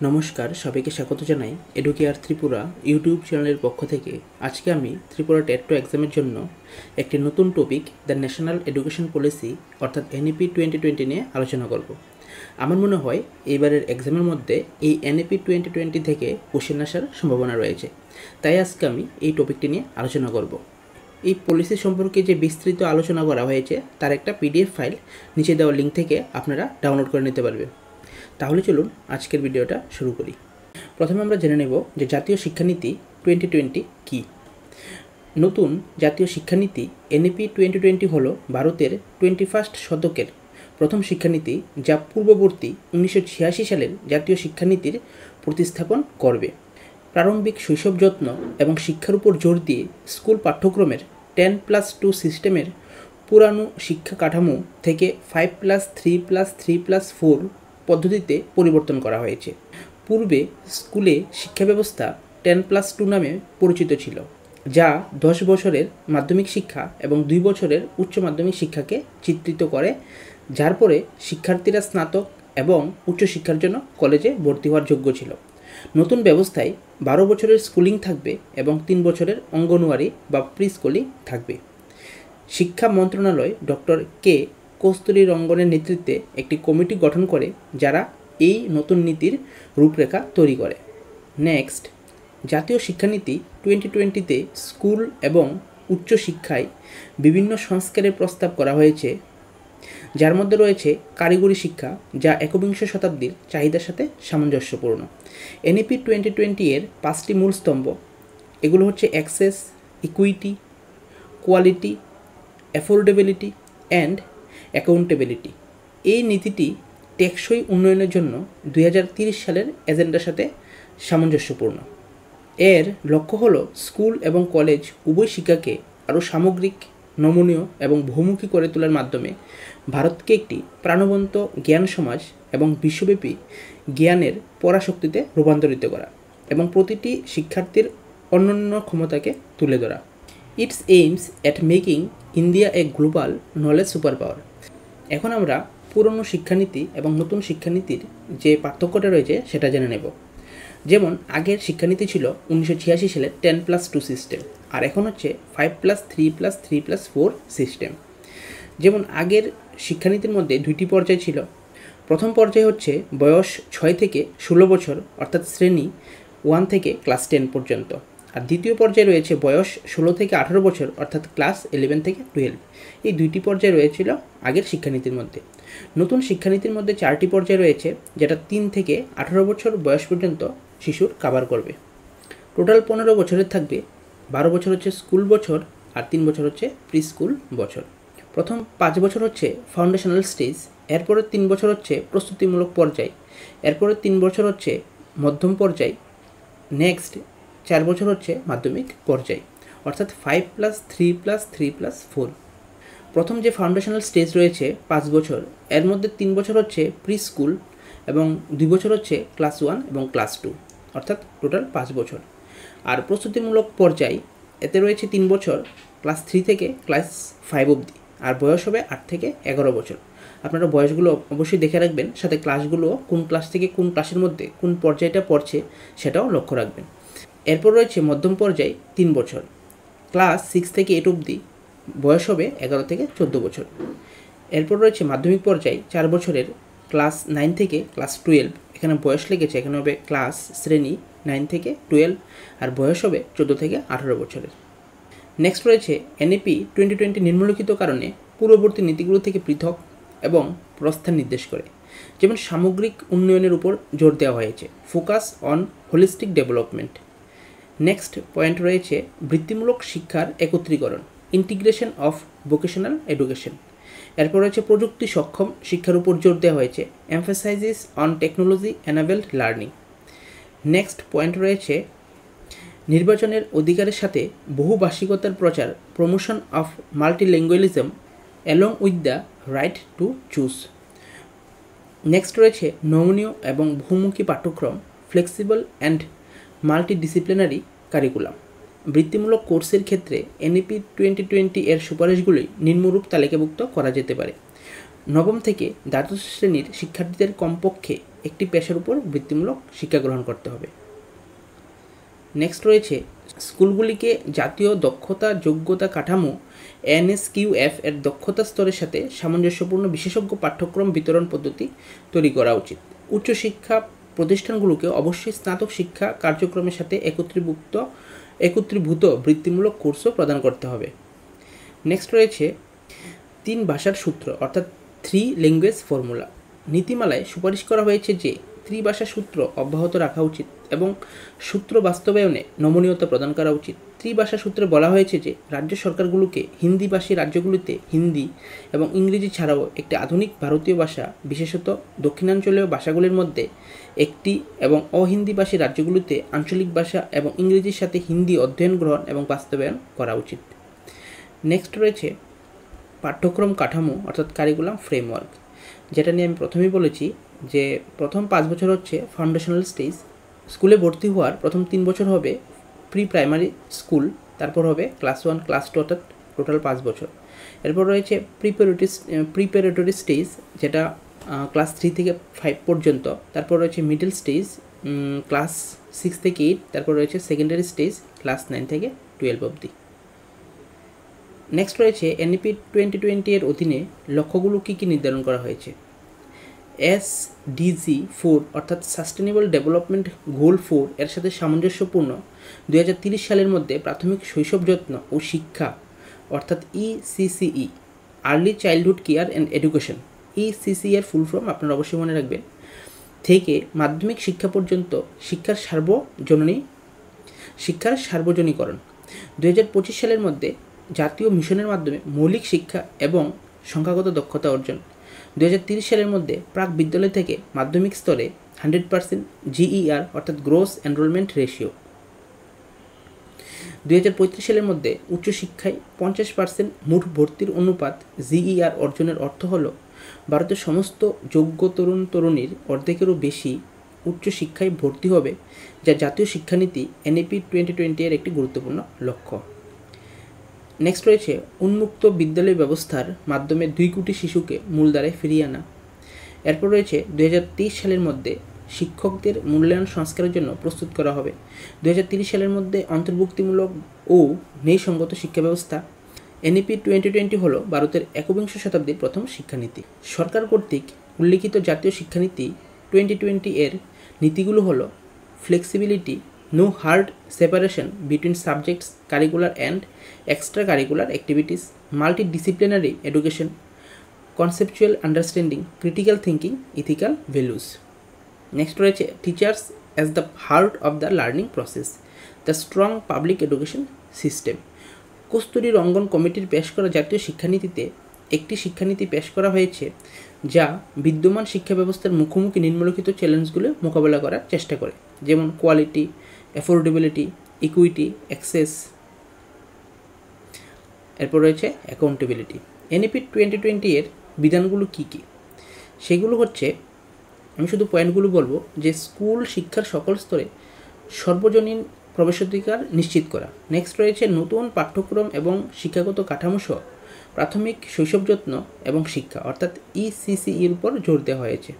নমস্কার, সবাইকে স্বাগত জানাই এডুকেয়ার ত্রিপুরা ইউটিউব চ্যানেলের পক্ষ থেকে। আজকে আমি ত্রিপুরা টেট টু এক্সামের জন্য একটি নতুন topic the national education policy অর্থাৎ এনইপি 2020 নিয়ে আলোচনা করব। আমার মনে হয় এইবারের এক্সামের মধ্যে এই এনইপি 2020 থেকে কোশ্চেন আসার সম্ভাবনা রয়েছে, তাই আজকে আমি এই টপিকটি নিয়ে আলোচনা করব। এই পলিসি সম্পর্কে যে বিস্তৃত আলোচনা করা হয়েছে তার একটা পিডিএফ ফাইল নিচে দেওয়া লিঙ্ক থেকে আপনারা ডাউনলোড করে নিতে পারবেন। তাহলে চলুন আজকের ভিডিওটা শুরু করি। প্রথমে আমরা জেনে নেব যে জাতীয় শিক্ষানীতি 2020 কী। নতুন জাতীয় শিক্ষানীতি এনইপি 2020 হলো ভারতের 21st শতকের প্রথম শিক্ষানীতি, যা পূর্ববর্তী 1986 সালের জাতীয় শিক্ষানীতির প্রতিস্থাপন করবে। প্রারম্ভিক শৈশব যত্ন এবং শিক্ষার উপর জোর দিয়ে স্কুল পাঠ্যক্রমের 10+2 সিস্টেমের পুরানো শিক্ষা কাঠামো থেকে 5+3+3+4 পদ্ধতিতে পরিবর্তন করা হয়েছে। পূর্বে স্কুলে শিক্ষা ব্যবস্থা 10+2 নামে পরিচিত ছিল, যা 10 বছরের মাধ্যমিক শিক্ষা এবং 2 বছরের উচ্চ মাধ্যমিক শিক্ষাকে চিত্রিত করে, যার পরে শিক্ষার্থীরা স্নাতক এবং উচ্চশিক্ষার জন্য কলেজে ভর্তি হওয়ার যোগ্য ছিল। নতুন ব্যবস্থায় 12 বছরের স্কুলিং থাকবে এবং 3 বছরের অঙ্গনওয়াড়ি বা প্রি স্কুলিং থাকবে। শিক্ষা মন্ত্রণালয় ডক্টর কে কস্তুরী রঙ্গনের নেতৃত্বে একটি কমিটি গঠন করে, যারা এই নতুন নীতির রূপরেখা তৈরি করে। নেক্সট, জাতীয় শিক্ষানীতি 2020-তে স্কুল এবং উচ্চশিক্ষায় বিভিন্ন সংস্কারের প্রস্তাব করা হয়েছে, যার মধ্যে রয়েছে কারিগরি শিক্ষা, যা একবিংশ শতাব্দীর চাহিদার সাথে সামঞ্জস্যপূর্ণ। এনইপি 2020 এর 5টি মূল স্তম্ভ, এগুলো হচ্ছে access, equity, quality, affordability and accountability. এই নীতিটি টেকসই উন্নয়নের জন্য 2030 সালের এজেন্ডার সাথে সামঞ্জস্যপূর্ণ। এর লক্ষ্য হলো স্কুল এবং কলেজ উভয় শিক্ষাকে আরও সামগ্রিক, নমনীয় এবং বহুমুখী করে তোলার মাধ্যমে ভারতকে একটি প্রাণবন্ত জ্ঞান সমাজ এবং বিশ্বব্যাপী জ্ঞানের পরাশক্তিতে রূপান্তরিত করা এবং প্রতিটি শিক্ষার্থীর অনন্য ক্ষমতাকে তুলে ধরা। It's aims at making India A global knowledge super power. এখন আমরা পুরনো শিক্ষানীতি এবং নতুন শিক্ষানীতির যে পার্থক্যটা রয়েছে সেটা জেনে নেব। যেমন আগের শিক্ষানীতি ছিল 1986 সালের 10+2 সিস্টেম, আর এখন হচ্ছে 5+3+3+4 সিস্টেম। যেমন আগের শিক্ষানীতির মধ্যে 2টি পর্যায় ছিল। প্রথম পর্যায় হচ্ছে বয়স 6 থেকে 16 বছর অর্থাৎ শ্রেণী 1 থেকে ক্লাস 10 পর্যন্ত, আর দ্বিতীয় পর্যায়ে রয়েছে বয়স 16 থেকে 18 বছর অর্থাৎ ক্লাস 11 থেকে 12। এই 2টি পর্যায় রয়েছিল আগের শিক্ষানীতির মধ্যে। নতুন শিক্ষানীতির মধ্যে 4টি পর্যায় রয়েছে, যেটা 3 থেকে 18 বছর বয়স পর্যন্ত শিশুর কভার করবে। টোটাল 15 বছরের থাকবে। 12 বছর হচ্ছে স্কুল বছর আর 3 বছর হচ্ছে প্রি স্কুল বছর। প্রথম 5 বছর হচ্ছে ফাউন্ডেশনাল স্টেজ, এরপরে 3 বছর হচ্ছে প্রস্তুতিমূলক পর্যায়, এরপরে 3 বছর হচ্ছে মধ্যম পর্যায়, নেক্সট 4 বছর হচ্ছে মাধ্যমিক পর্যায়, অর্থাৎ 5+3+3+4। প্রথম যে ফাউন্ডেশনাল স্টেজ রয়েছে 5 বছর, এর মধ্যে 3 বছর হচ্ছে প্রি স্কুল এবং 2 বছর হচ্ছে ক্লাস 1 এবং ক্লাস 2, অর্থাৎ টোটাল 5 বছর। আর প্রস্তুতিমূলক পর্যায়, এতে রয়েছে 3 বছর ক্লাস 3 থেকে ক্লাস 5 অবধি, আর বয়স হবে 8 থেকে 11 বছর। আপনারা বয়সগুলো অবশ্যই দেখে রাখবেন, সাথে ক্লাসগুলো কোন ক্লাস থেকে কোন ক্লাসের মধ্যে কোন পর্যায়টা পড়ছে সেটাও লক্ষ্য রাখবেন। এরপর রয়েছে মধ্যম পর্যায় 3 বছর, ক্লাস 6 থেকে 8 অবধি, বয়স হবে 11 থেকে 14 বছর। এরপর রয়েছে মাধ্যমিক পর্যায় 4 বছরের, ক্লাস 9 থেকে ক্লাস 12, এখানে বয়স লেগেছে, এখানে হবে ক্লাস শ্রেণী 9 থেকে 12, আর বয়স হবে 14 থেকে 18 বছরের। নেক্সট রয়েছে এনইপি 2020 নিম্নলিখিত কারণে পূর্ববর্তী নীতিগুলো থেকে পৃথক এবং প্রস্থান নির্দেশ করে। যেমন সামগ্রিক উন্নয়নের উপর জোর দেওয়া হয়েছে, focus on holistic development. Next point রয়েছে বৃত্তিমূলক শিক্ষার একত্রীকরণ, ইন্টিগ্রেশন অফ ভোকেশনাল এডুকেশন। এরপর রয়েছে প্রযুক্তি সক্ষম শিক্ষার উপর জোর দেওয়া হয়েছে, emphasises on technology enabled learning. Next point রয়েছে নির্বাচনের অধিকারের সাথে বহুভাষিকতার প্রচার, promotion of multilingualism along with the right to choose. Next রয়েছে নমনীয় এবং বহুমুখী পাঠ্যক্রম, ফ্লেক্সিবল অ্যান্ড মাল্টিডিসিপ্লিনারি কারিকুলাম। বৃত্তিমূলক কোর্সের ক্ষেত্রে এনইপি 2020 এর সুপারিশগুলি নিম্নরূপ তালিকাভুক্ত করা যেতে পারে। নবম থেকে দ্বাদশ শ্রেণীর শিক্ষার্থীদের কমপক্ষে একটি পেশার উপর বৃত্তিমূলক শিক্ষা গ্রহণ করতে হবে। নেক্সট রয়েছে স্কুলগুলিকে জাতীয় দক্ষতা যোগ্যতা কাঠামো NSQF এর দক্ষতা স্তরের সাথে সামঞ্জস্যপূর্ণ বিশেষজ্ঞ পাঠ্যক্রম বিতরণ পদ্ধতি তৈরি করা উচিত। উচ্চশিক্ষা প্রতিষ্ঠানগুলোকে অবশ্যই স্নাতক শিক্ষা কার্যক্রমের সাথে একত্রীভূত বৃত্তিমূলক কোর্সও প্রদান করতে হবে। নেক্সট রয়েছে 3 ভাষার সূত্র অর্থাৎ 3 ল্যাঙ্গুয়েজ ফর্মুলা। নীতিমালায় সুপারিশ করা হয়েছে যে ত্রিভাষা সূত্র অব্যাহত রাখা উচিত এবং সূত্র বাস্তবায়নে নমনীয়তা প্রদান করা উচিত। ত্রিভাষা সূত্রে বলা হয়েছে যে রাজ্য সরকারগুলোকে হিন্দিভাষী রাজ্যগুলিতে হিন্দি এবং ইংরেজি ছাড়াও একটি আধুনিক ভারতীয় ভাষা, বিশেষত দক্ষিণাঞ্চলীয় ভাষাগুলির মধ্যে একটি এবং অহিন্দিভাষী রাজ্যগুলিতে আঞ্চলিক ভাষা এবং ইংরেজির সাথে হিন্দি অধ্যয়ন গ্রহণ এবং বাস্তবায়ন করা উচিত। নেক্সট রয়েছে পাঠ্যক্রম কাঠামো অর্থাৎ কারিকুলাম ফ্রেমওয়ার্ক, যেটা নিয়ে আমি প্রথমেই বলেছি যে প্রথম 5 বছর হচ্ছে ফাউন্ডেশনাল স্টেজ। স্কুলে ভর্তি হওয়ার প্রথম 3 বছর হবে প্রি প্রাইমারি স্কুল, তারপর হবে ক্লাস 1 ক্লাস 2 অর্থাৎ টোটাল 5 বছর। এরপর রয়েছে প্রিপারেটরি স্টেজ, যেটা ক্লাস 3 থেকে 5 পর্যন্ত। তারপর রয়েছে মিডল স্টেজ ক্লাস 6 থেকে 8। তারপর রয়েছে সেকেন্ডারি স্টেজ ক্লাস 9 থেকে 12 অবধি। নেক্সট রয়েছে NEP 2020 এর অধীনে লক্ষ্যগুলো কী কী নির্ধারণ করা হয়েছে। SDG 4 অর্থাৎ সাস্টেনেবল ডেভেলপমেন্ট গোল 4 এর সাথে সামঞ্জস্যপূর্ণ 2030 সালের মধ্যে প্রাথমিক শৈশব যত্ন ও শিক্ষা অর্থাৎ ECCE early childhood care and education, ECCE এর ফুল ফর্ম আপনারা অবশ্যই মনে রাখবেন, থেকে মাধ্যমিক শিক্ষা পর্যন্ত শিক্ষার সার্বজনীকরণ 2025 সালের মধ্যে জাতীয় মিশনের মাধ্যমে মৌলিক শিক্ষা এবং সংখ্যাগত দক্ষতা অর্জন। 2030 সালের মধ্যে প্রাক বিদ্যালয় থেকে মাধ্যমিক স্তরে 100% GER অর্থাৎ গ্রোস এনরোলমেন্ট রেশিও। 2035 সালের মধ্যে উচ্চশিক্ষায় 50% মোট ভর্তির অনুপাত GER অর্জনের অর্থ হল ভারতের সমস্ত যোগ্য তরুণ তরুণীর অর্ধেকেরও বেশি উচ্চশিক্ষায় ভর্তি হবে, যা জাতীয় শিক্ষানীতি NEP 2020 এর একটি গুরুত্বপূর্ণ লক্ষ্য। নেক্সট রয়েছে উন্মুক্ত বিদ্যালয় ব্যবস্থার মাধ্যমে 2 কোটি শিশুকে মূলধারায় ফিরিয়ে আনা। এরপর রয়েছে 2023 সালের মধ্যে শিক্ষকদের মূল্যায়ন সংস্কারের জন্য প্রস্তুত করা হবে। 2030 সালের মধ্যে অন্তর্ভুক্তিমূলক ও ন্যায়সঙ্গত শিক্ষা ব্যবস্থা। NEP 2020 হল ভারতের 21শ শতাব্দীর প্রথম শিক্ষানীতি। সরকার কর্তৃক উল্লিখিত জাতীয় শিক্ষানীতি 2020 এর নীতিগুলো হলো flexibility, no hard separation between subjects, curricular and extracurricular activities, multidisciplinary education, conceptual understanding, critical thinking, ethical values. Next রয়েছে teachers as the heart of the learning process, the strong public education system. কস্তুরী রঙ্গন কমিটির পেশ করা জাতীয় শিক্ষানীতিতে একটি শিক্ষানীতি পেশ করা হয়েছে যা বিদ্যমান শিক্ষা ব্যবস্থার মুখোমুখি নিম্নলিখিত চ্যালেঞ্জগুলো মোকাবেলা করার চেষ্টা করে, যেমন কোয়ালিটি, অ্যাফোর্ডেবিলিটি, ইকুইটি, অ্যাক্সেস। এরপর রয়েছে অ্যাকাউন্টেবিলিটি। NEP 2020 এর বিধানগুলো কী কী, সেগুলো হচ্ছে, আমি শুধু পয়েন্টগুলো বলবো, যে স্কুল শিক্ষার সকল স্তরে সর্বজনীন প্রবেশাধিকার নিশ্চিত করা। নেক্সট রয়েছে নতুন পাঠ্যক্রম এবং শিক্ষাগত কাঠামো সহ প্রাথমিক শৈশব যত্ন এবং শিক্ষা অর্থাৎ ECCE এর উপর জোর দেওয়া হয়েছে।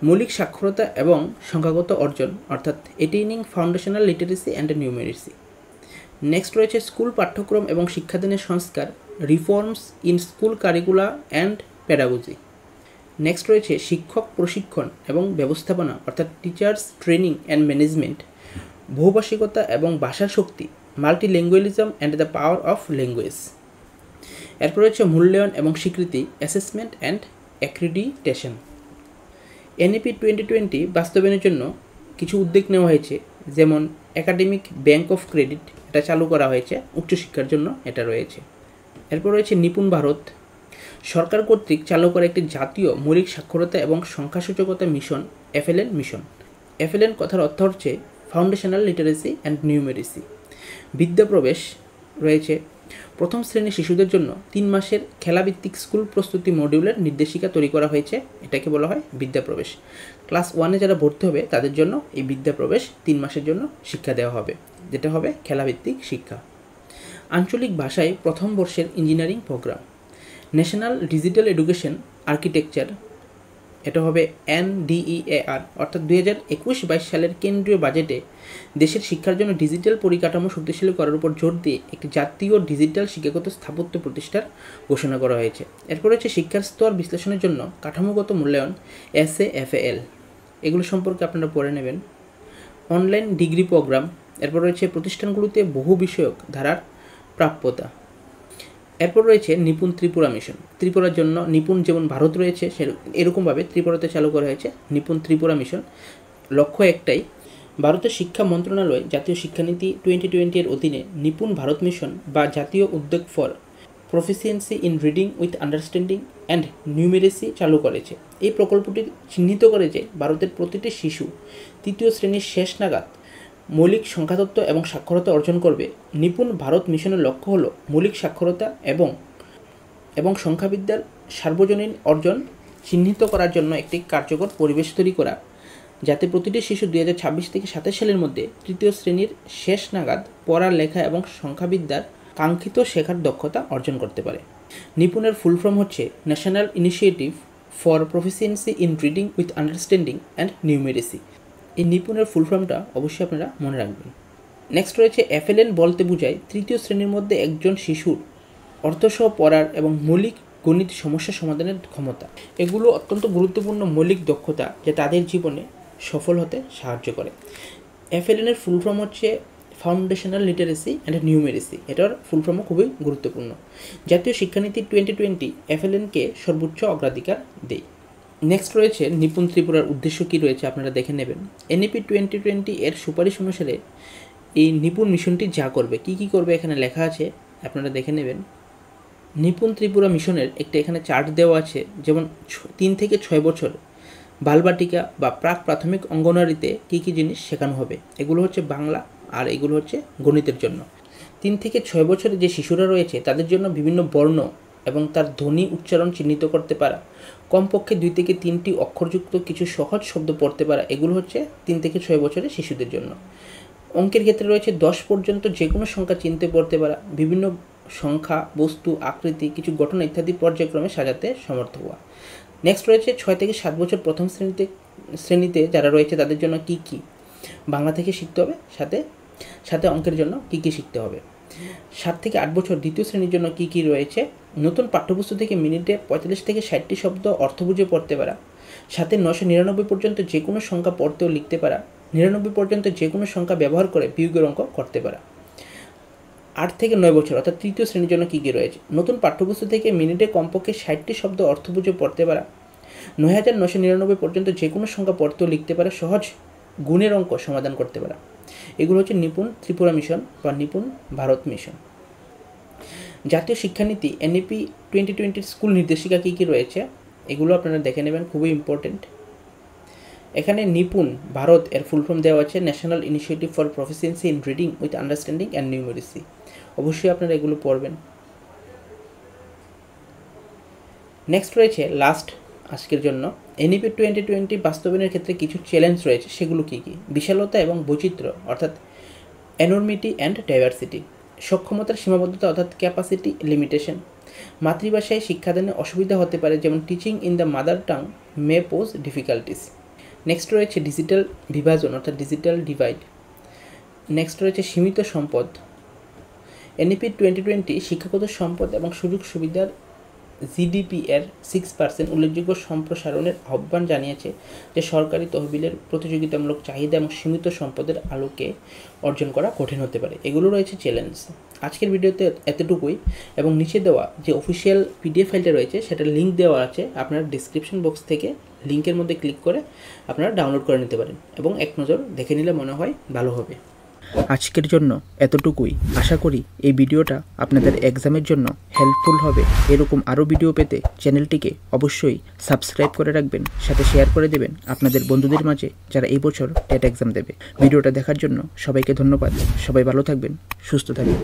মৌলিক সাক্ষরতা এবং সংখ্যাগত অর্জন অর্থাৎ attaining foundational literacy and numeracy. Next রয়েছে স্কুল পাঠ্যক্রম এবং শিক্ষাদানের সংস্কার, reforms in school curricula and pedagogy. Next রয়েছে শিক্ষক প্রশিক্ষণ এবং ব্যবস্থাপনা অর্থাৎ টিচার্স ট্রেনিং অ্যান্ড ম্যানেজমেন্ট, বহুভাষিকতা এবং ভাষার শক্তি, multilingualism and the power of language. এরপর রয়েছে মূল্যায়ন এবং স্বীকৃতি, অ্যাসেসমেন্ট অ্যান্ড অ্যাক্রিডিটেশন। NEP 2020 বাস্তবায়নের জন্য কিছু উদ্যোগ নেওয়া হয়েছে, যেমন একাডেমিক ব্যাংক অফ ক্রেডিট, এটা চালু করা হয়েছে, উচ্চশিক্ষার জন্য এটা রয়েছে। এরপর রয়েছে নিপুণ ভারত, সরকার কর্তৃক চালু করা একটি জাতীয় মৌলিক সাক্ষরতা এবং সংখ্যাসূচকতা মিশন, FLN মিশন। FLN কথার অর্থ হচ্ছে ফাউন্ডেশনাল লিটারেসি অ্যান্ড নিউমেরেসি। বিদ্যাপ্রবেশ রয়েছে, প্রথম শ্রেণীর শিশুদের জন্য 3 মাসের খেলাভিত্তিক স্কুল প্রস্তুতি মডিউলের নির্দেশিকা তৈরি করা হয়েছে, এটাকে বলা হয় বিদ্যাপ্রবেশ। ক্লাস 1-এ যারা ভর্তি হবে তাদের জন্য এই বিদ্যাপ্রবেশ 3 মাসের জন্য শিক্ষা দেওয়া হবে, যেটা হবে খেলাভিত্তিক শিক্ষা। আঞ্চলিক ভাষায় প্রথম বর্ষের engineering program. National digital education architecture এটা হবে NDEAR, অর্থাৎ 2021-22 সালের কেন্দ্রীয় বাজেটে দেশের শিক্ষার জন্য ডিজিটাল পরিকাঠামো শক্তিশালী করার উপর জোর দিয়ে একটি জাতীয় ডিজিটাল শিক্ষাগত স্থাপত্য প্রতিষ্ঠার ঘোষণা করা হয়েছে। এরপর হচ্ছে শিক্ষার স্তর বিশ্লেষণের জন্য কাঠামোগত মূল্যায়ন SAFAL, এগুলো সম্পর্কে আপনারা পড়ে নেবেন। অনলাইন ডিগ্রি প্রোগ্রাম, এরপর রয়েছে প্রতিষ্ঠানগুলোতে বহু বিষয়ক ধারার প্রাপ্যতা। এরপর রয়েছে নিপুণ ত্রিপুরা মিশন। ত্রিপুরার জন্য নিপুণ যেমন ভারত রয়েছে এরকমভাবে ত্রিপুরাতে চালু করা হয়েছে নিপুণ ত্রিপুরা মিশন। লক্ষ্য একটাই, ভারতের শিক্ষা মন্ত্রণালয় জাতীয় শিক্ষানীতি 2020 এর অধীনে নিপুণ ভারত মিশন বা জাতীয় উদ্যোগ for proficiency in reading with understanding and numeracy চালু করেছে। এই প্রকল্পটি চিহ্নিত করে যে ভারতের প্রতিটি শিশু 3য় শ্রেণীর শেষ নাগাদ মৌলিক সংখ্যাতত্ত্ব এবং সাক্ষরতা অর্জন করবে। নিপুণ ভারত মিশনের লক্ষ্য হল মৌলিক সাক্ষরতা এবং সংখ্যাবিদ্যার সার্বজনীন অর্জন চিহ্নিত করার জন্য একটি কার্যকর পরিবেশ তৈরি করা, যাতে প্রতিটি শিশু 2026 থেকে 27 সালের মধ্যে 3য় শ্রেণীর শেষ নাগাদ পড়া, লেখা এবং সংখ্যাবিদ্যার কাঙ্ক্ষিত শেখার দক্ষতা অর্জন করতে পারে। নিপুণের ফুল ফর্ম হচ্ছে national initiative for proficiency in reading with understanding and numeracy. এই নিপুণের ফুল ফর্মটা অবশ্যই আপনারা মনে রাখবেন। নেক্সট রয়েছে FLN, বলতে বোঝায় 3য় শ্রেণীর মধ্যে একজন শিশুর অর্থসহ পড়ার এবং মৌলিক গণিত সমস্যা সমাধানের ক্ষমতা। এগুলো অত্যন্ত গুরুত্বপূর্ণ মৌলিক দক্ষতা যা তাদের জীবনে সফল হতে সাহায্য করে। FLN এর ফুল ফর্ম হচ্ছে ফাউন্ডেশনাল লিটারেসি অ্যান্ড নিউমেরেসি। এটার ফুল ফর্মও খুবই গুরুত্বপূর্ণ। জাতীয় শিক্ষানীতি 2020 FLN-কে সর্বোচ্চ অগ্রাধিকার দেয়। নেক্সট রয়েছে নিপুণ ত্রিপুরার উদ্দেশ্য কী রয়েছে আপনারা দেখে নেবেন। NEP 2020 এর সুপারিশ অনুসারে এই নিপুণ মিশনটি যা করবে, কী করবে এখানে লেখা আছে, আপনারা দেখে নেবেন। নিপুণ ত্রিপুরা মিশনের একটা এখানে চার্ট দেওয়া আছে, যেমন 3 থেকে 6 বছর বালবাটিকা বা প্রাক প্রাথমিক অঙ্গনওয়াড়িতে কী জিনিস শেখানো হবে। এগুলো হচ্ছে বাংলা আর এগুলো হচ্ছে গণিতের জন্য। 3 থেকে 6 বছরের যে শিশুরা রয়েছে তাদের জন্য বিভিন্ন বর্ণ এবং তার ধ্বনি উচ্চারণ চিহ্নিত করতে পারা, কমপক্ষে 2 থেকে 3টি অক্ষরযুক্ত কিছু সহজ শব্দ পড়তে পারা, এগুলো হচ্ছে 3 থেকে 6 বছরের শিশুদের জন্য। অঙ্কের ক্ষেত্রে রয়েছে 10 পর্যন্ত যে কোনো সংখ্যা চিনতে পড়তে পারা, বিভিন্ন সংখ্যা, বস্তু, আকৃতি, কিছু ঘটনা ইত্যাদি পর্যায়ক্রমে সাজাতে সমর্থ হওয়া। নেক্সট রয়েছে 6 থেকে 7 বছর প্রথম শ্রেণীতে যারা রয়েছে তাদের জন্য কী বাংলা থেকে শিখতে হবে, সাথে অঙ্কের জন্য কী শিখতে হবে। 7 থেকে 8 বছর দ্বিতীয় শ্রেণীর জন্য কী রয়েছে, নতুন পাঠ্যপুস্তক থেকে মিনিটে 45 থেকে 60টি শব্দ অর্থ বুঝে পড়তে পারা, সাথে 999 পর্যন্ত যে কোনো সংখ্যা পড়তে ও লিখতে পারা, 99 পর্যন্ত যে কোনো সংখ্যা ব্যবহার করে বিয়োগের অঙ্ক করতে পারা। 8 থেকে 9 বছর অর্থাৎ তৃতীয় শ্রেণীর জন্য কী রয়েছে, নতুন পাঠ্যপুস্তক থেকে মিনিটে কমপক্ষে 60টি শব্দ অর্থ বুঝে পড়তে পারা, 9999 পর্যন্ত যে কোনো সংখ্যা পড়তে ও লিখতে পারা, সহজ গুণের অঙ্ক সমাধান করতে পারা। এগুলো হচ্ছে নিপুণ ত্রিপুরা মিশন বা নিপুণ ভারত মিশন। জাতীয় শিক্ষানীতি NEP 2020 স্কুল নির্দেশিকা কী রয়েছে এগুলো আপনারা দেখে নেবেন, খুবই ইম্পর্টেন্ট। এখানে নিপুণ ভারত এর ফুল ফর্ম দেওয়া আছে national initiative for proficiency in reading with understanding and numeracy. অবশ্যই আপনারা এগুলো পড়বেন। নেক্সট রয়েছে লাস্ট আজকের জন্য NEP 2020 বাস্তবায়নের ক্ষেত্রে কিছু চ্যালেঞ্জ রয়েছে, সেগুলো কী? বিশালতা এবং বৈচিত্র্য অর্থাৎ এনর্মিটি অ্যান্ড ডাইভার্সিটি, সক্ষমতার সীমাবদ্ধতা অর্থাৎ ক্যাপাসিটি লিমিটেশন, মাতৃভাষায় শিক্ষাদানে অসুবিধা হতে পারে যেমন teaching in the mother tongue May pose difficulties. Next রয়েছে ডিজিটাল বিভাজন অর্থাৎ ডিজিটাল ডিভাইড। নেক্সট রয়েছে সীমিত সম্পদ। NEP 2020 শিক্ষাগত সম্পদ এবং সুযোগ সুবিধার GDP এর 6% উল্লেখযোগ্য সম্প্রসারণের আহ্বান জানিয়েছে, যে সরকারি তহবিলের প্রতিযোগিতামূলক চাহিদা এবং সীমিত সম্পদের আলোকে অর্জন করা কঠিন হতে পারে। এগুলো রয়েছে চ্যালেঞ্জ। আজকের ভিডিওতে এতটুকুই, এবং নিচে দেওয়া যে অফিসিয়াল PDF ফাইলটা রয়েছে সেটার লিঙ্ক দেওয়া আছে, আপনারা ডিসক্রিপশন বক্স থেকে লিঙ্কের মধ্যে ক্লিক করে আপনারা ডাউনলোড করে নিতে পারেন এবং এক নজর দেখে নিলে মনে হয় ভালো হবে। আজকের জন্য এতটুকুই। আশা করি এই ভিডিওটা আপনাদের এক্সামের জন্য হেল্পফুল হবে। এরকম আরও ভিডিও পেতে চ্যানেলটিকে অবশ্যই সাবস্ক্রাইব করে রাখবেন, সাথে শেয়ার করে দেবেন আপনাদের বন্ধুদের মাঝে যারা এই বছর টেট এক্সাম দেবে। ভিডিওটা দেখার জন্য সবাইকে ধন্যবাদ। সবাই ভালো থাকবেন, সুস্থ থাকবেন।